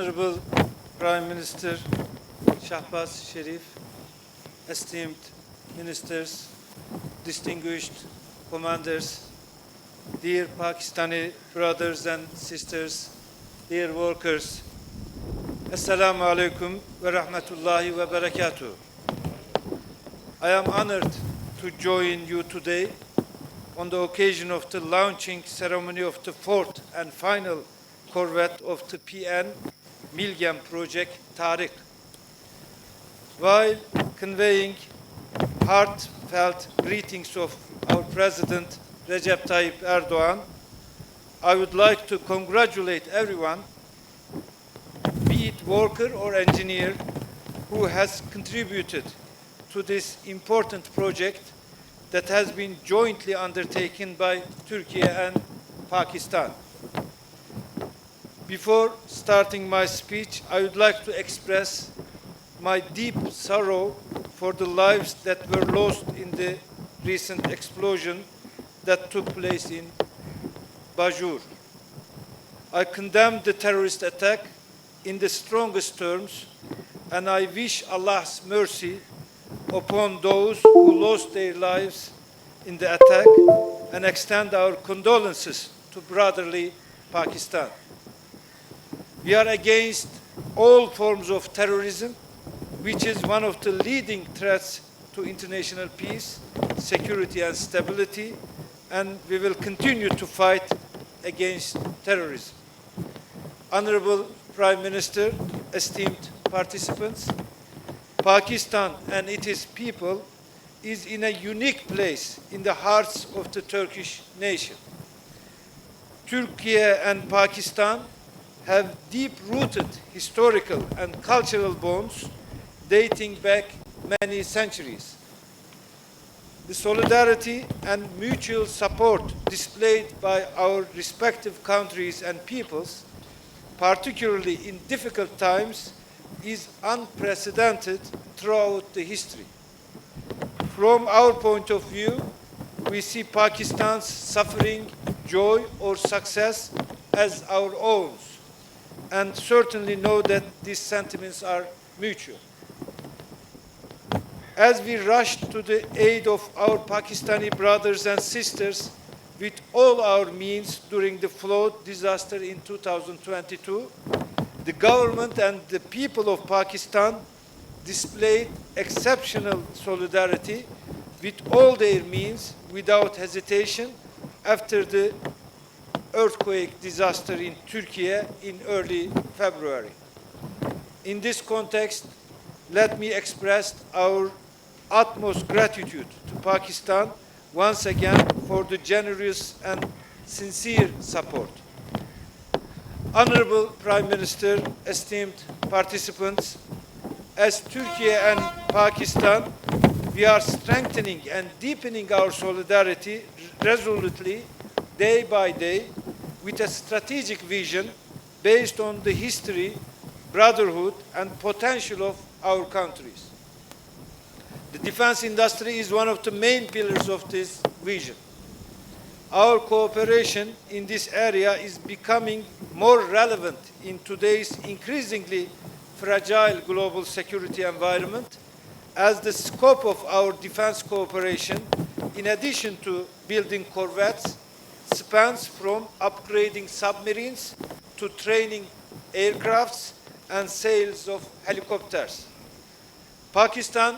Honorable Prime Minister Shahbaz Sharif, esteemed ministers, distinguished commanders, dear Pakistani brothers and sisters, dear workers, Assalamu alaikum wa rahmatullahi wa barakatuh. I am honored to join you today on the occasion of the launching ceremony of the fourth and final corvette of the MILGEM project, TARIQ. While conveying heartfelt greetings of our President Recep Tayyip Erdogan, I would like to congratulate everyone, be it worker or engineer, who has contributed to this important project that has been jointly undertaken by Turkey and Pakistan. Before starting my speech, I would like to express my deep sorrow for the lives that were lost in the recent explosion that took place in Bajur. I condemn the terrorist attack in the strongest terms, and I wish Allah's mercy upon those who lost their lives in the attack and extend our condolences to brotherly Pakistan. We are against all forms of terrorism, which is one of the leading threats to international peace, security and stability, and we will continue to fight against terrorism. Honorable Prime Minister, esteemed participants, Pakistan and its people is in a unique place in the hearts of the Turkish nation. Turkey and Pakistan have deep-rooted historical and cultural bonds dating back many centuries. The solidarity and mutual support displayed by our respective countries and peoples, particularly in difficult times, is unprecedented throughout the history. From our point of view, we see Pakistan's suffering, joy, or success as our own, and certainly know that these sentiments are mutual. As we rushed to the aid of our Pakistani brothers and sisters with all our means during the flood disaster in 2022, the government and the people of Pakistan displayed exceptional solidarity with all their means without hesitation after the earthquake disaster in Turkey in early February. In this context, let me express our utmost gratitude to Pakistan once again for the generous and sincere support. Honorable Prime Minister, esteemed participants, as Turkey and Pakistan, we are strengthening and deepening our solidarity resolutely, day by day, with a strategic vision based on the history, brotherhood, and potential of our countries. The defense industry is one of the main pillars of this vision. Our cooperation in this area is becoming more relevant in today's increasingly fragile global security environment, as the scope of our defense cooperation, in addition to building corvettes, spans from upgrading submarines to training aircrafts and sales of helicopters. Pakistan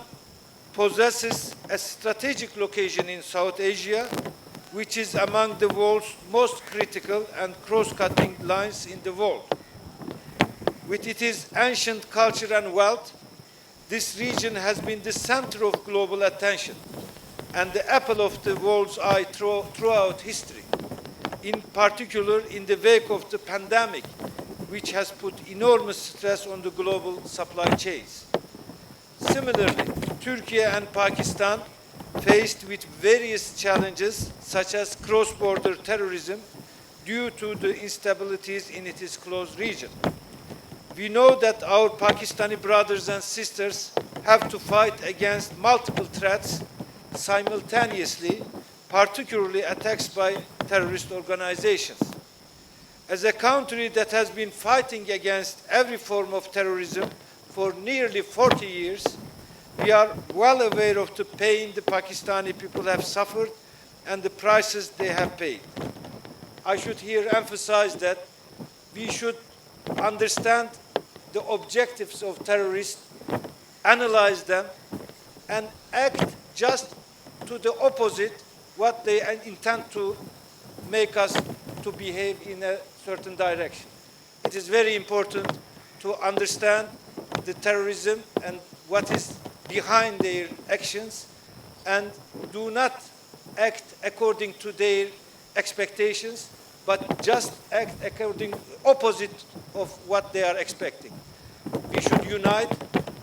possesses a strategic location in South Asia, which is among the world's most critical and cross-cutting lines in the world. With its ancient culture and wealth, this region has been the center of global attention and the apple of the world's eye throughout history, in particular in the wake of the pandemic, which has put enormous stress on the global supply chains. Similarly, Turkey and Pakistan, faced with various challenges such as cross-border terrorism due to the instabilities in its close region. We know that our Pakistani brothers and sisters have to fight against multiple threats simultaneously, particularly attacks by terrorist organizations. As a country that has been fighting against every form of terrorism for nearly 40 years, we are well aware of the pain the Pakistani people have suffered and the prices they have paid. I should here emphasize that we should understand the objectives of terrorists, analyze them, and act just to the opposite what they intend to make us to behave in a certain direction. It is very important to understand the terrorism and what is behind their actions, and do not act according to their expectations, but just act according opposite of what they are expecting. We should unite.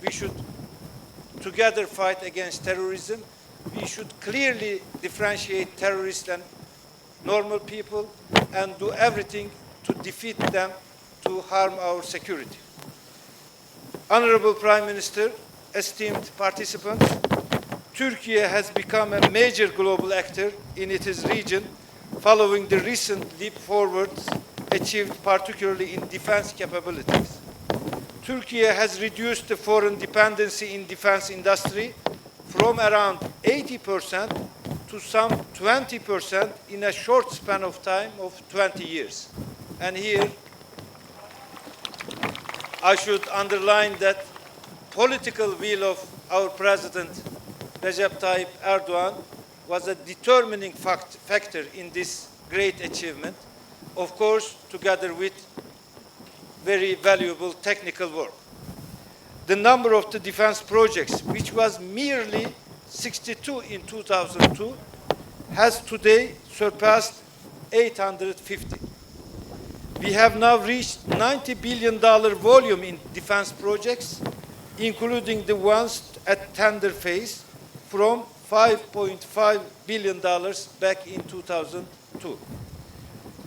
We should together fight against terrorism. We should clearly differentiate terrorists and normal people and do everything to defeat them, to harm our security. Honorable Prime Minister, esteemed participants, Turkey has become a major global actor in its region following the recent leap forwards achieved particularly in defense capabilities. Turkey has reduced the foreign dependency in defense industry from around 80% to some 20% in a short span of time of 20 years. And here, I should underline that political will of our President Recep Tayyip Erdogan was a determining factor in this great achievement, of course, together with very valuable technical work. The number of the defense projects, which was merely 62 in 2002, has today surpassed 850. We have now reached $90 billion volume in defense projects, including the ones at tender phase, from $5.5 billion back in 2002.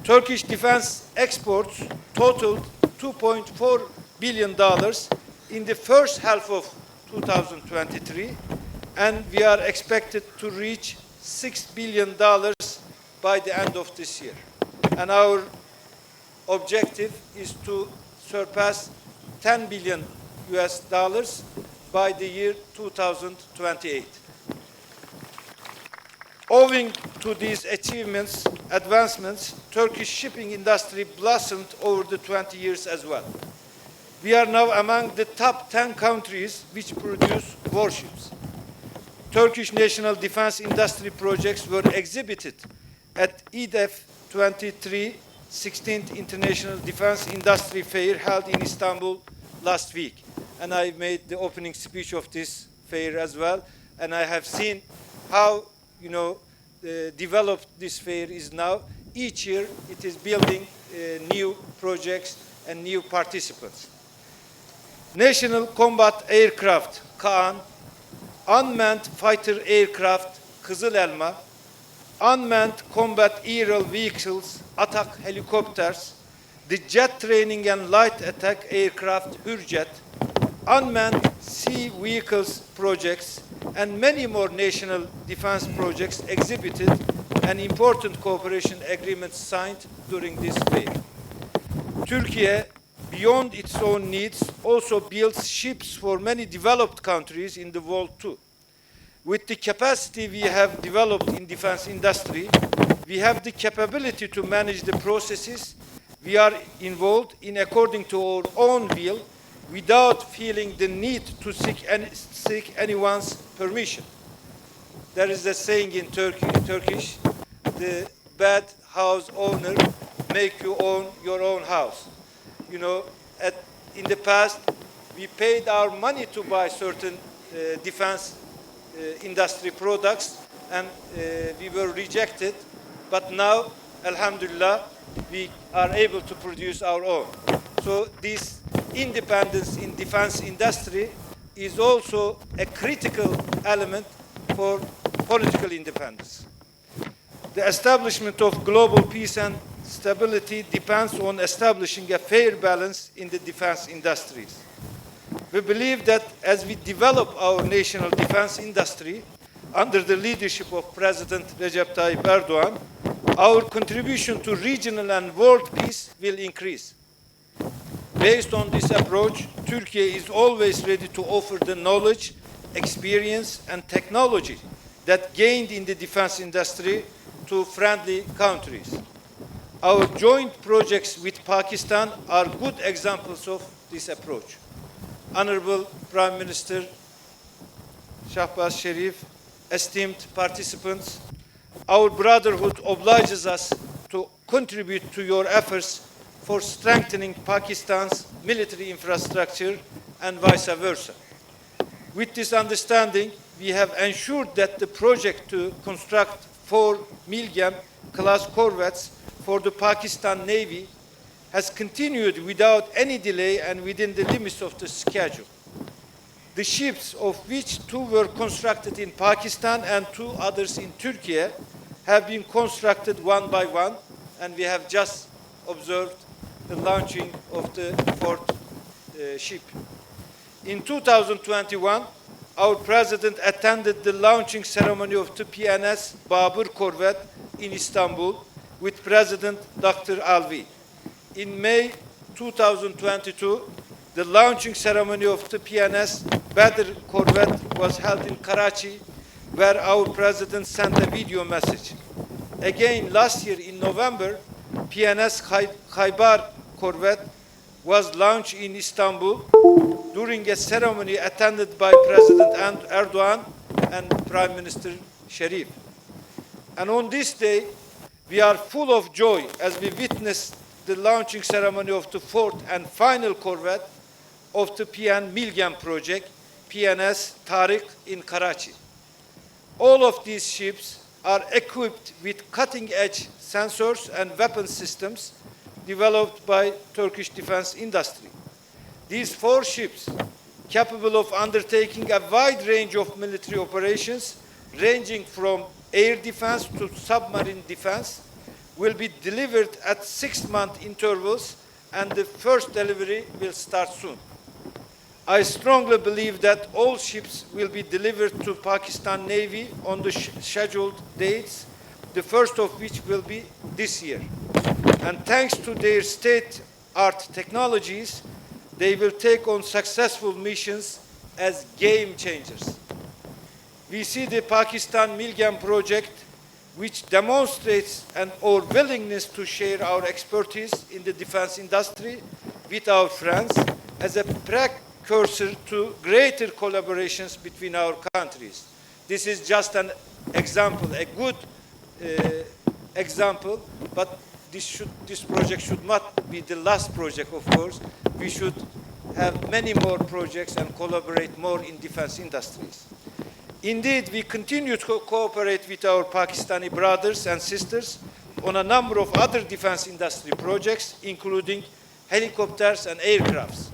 Turkish defense exports totaled $2.4 billion in the first half of 2023, and we are expected to reach $6 billion by the end of this year. And our objective is to surpass $10 billion by the year 2028. Owing to these advancements, Turkish shipping industry blossomed over the 20 years as well. We are now among the top 10 countries which produce warships. Turkish national defense industry projects were exhibited at EDF 23 16th International Defense Industry Fair held in Istanbul last week. And I made the opening speech of this fair as well. And I have seen how, developed this fair is now. Each year it is building new projects and new participants. National Combat Aircraft, Kaan, Unmanned Fighter Aircraft, Kızıl Elma, Unmanned Combat Aerial Vehicles, Atak Helicopters, the Jet Training and Light Attack Aircraft, Hürjet, Unmanned Sea Vehicles projects, and many more national defense projects exhibited and important cooperation agreements signed during this fair. Turkey, beyond its own needs, also builds ships for many developed countries in the world too. With the capacity we have developed in defense industry, we have the capability to manage the processes we are involved in according to our own will, without feeling the need to seek anyone's permission. There is a saying in Turkish, the bad house owner make you own your own house. In the past, we paid our money to buy certain defense industry products, and we were rejected. But now, alhamdulillah, we are able to produce our own. So this independence in defense industry is also a critical element for political independence. The establishment of global peace and stability depends on establishing a fair balance in the defense industries. We believe that as we develop our national defense industry under the leadership of President Recep Tayyip Erdogan, our contribution to regional and world peace will increase. Based on this approach, Turkey is always ready to offer the knowledge, experience, and technology that gained in the defense industry to friendly countries. Our joint projects with Pakistan are good examples of this approach. Honorable Prime Minister Shahbaz Sharif, esteemed participants, our brotherhood obliges us to contribute to your efforts for strengthening Pakistan's military infrastructure and vice versa. With this understanding, we have ensured that the project to construct 4 MILGEM class corvettes for the Pakistan Navy has continued without any delay and within the limits of the schedule. The ships, of which 2 were constructed in Pakistan and 2 others in Turkey, have been constructed one by one, and we have just observed the launching of the 4th ship. In 2021, our President attended the launching ceremony of the PNS Babur corvette in Istanbul with President Dr. Alvi. In May 2022, the launching ceremony of the PNS Badr corvette was held in Karachi, where our President sent a video message. Again, last year in November, PNS Khaybar corvette was launched in Istanbul during a ceremony attended by President Erdogan and Prime Minister Sharif. And on this day, we are full of joy as we witness the launching ceremony of the 4th and final corvette of the PN MILGEM project, PNS TARIQ in Karachi. All of these ships are equipped with cutting-edge sensors and weapon systems developed by Turkish defense industry. These 4 ships, capable of undertaking a wide range of military operations, ranging from air defense to submarine defense, will be delivered at 6-month intervals, and the first delivery will start soon. I strongly believe that all ships will be delivered to Pakistan Navy on the scheduled dates, the first of which will be this year. And thanks to their state-of-the-art technologies, they will take on successful missions as game changers. We see the Pakistan MILGEM project, which demonstrates our willingness to share our expertise in the defense industry with our friends, as a precursor to greater collaborations between our countries. This is just an example, a good example, but this project should not be the last project, of course. We should have many more projects and collaborate more in defense industries. Indeed, we continue to cooperate with our Pakistani brothers and sisters on a number of other defense industry projects, including helicopters and aircrafts.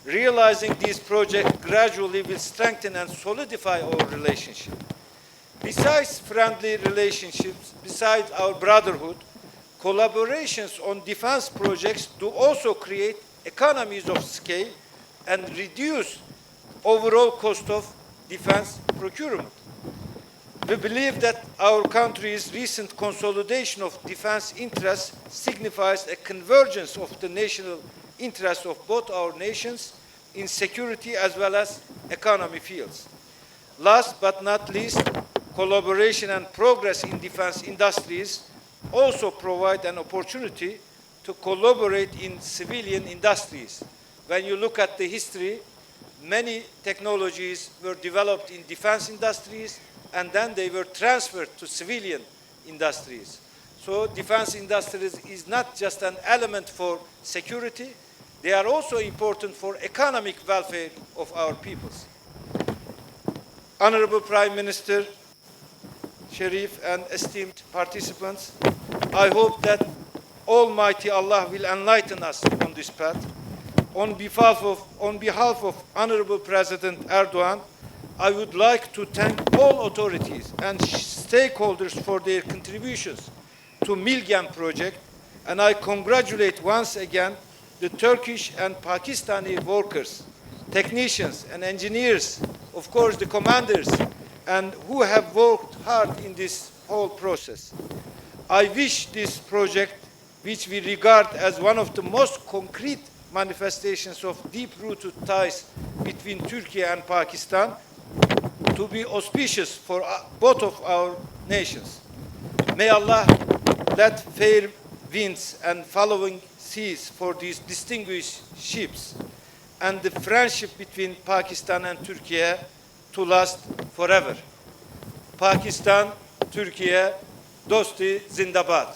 Realizing these projects gradually will strengthen and solidify our relationship. Besides friendly relationships, besides our brotherhood, collaborations on defense projects do also create economies of scale and reduce overall cost of defense procurement. We believe that our country's recent consolidation of defense interests signifies a convergence of the national interests of both our nations in security as well as economy fields. Last but not least, collaboration and progress in defense industries also provide an opportunity to collaborate in civilian industries. When you look at the history, many technologies were developed in defense industries and then they were transferred to civilian industries. So defense industries is not just an element for security, they are also important for economic welfare of our peoples. Honorable Prime Minister Sharif and esteemed participants, I hope that Almighty Allah will enlighten us on this path. On behalf of Honorable President Erdogan, I would like to thank all authorities and stakeholders for their contributions to MILGEM project, and I congratulate once again the Turkish and Pakistani workers, technicians and engineers, of course the commanders, and who have worked hard in this whole process. I wish this project, which we regard as one of the most concrete manifestations of deep-rooted ties between Turkey and Pakistan, to be auspicious for both of our nations. May Allah let fair winds and following seas for these distinguished ships and the friendship between Pakistan and Turkey to last forever. Pakistan, Türkiye, dosti zindabad.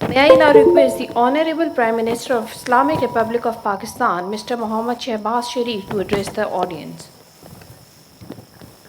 May I now request the Honorable Prime Minister of Islamic Republic of Pakistan, Mr. Mohammad Shehbaz Sharif, to address the audience.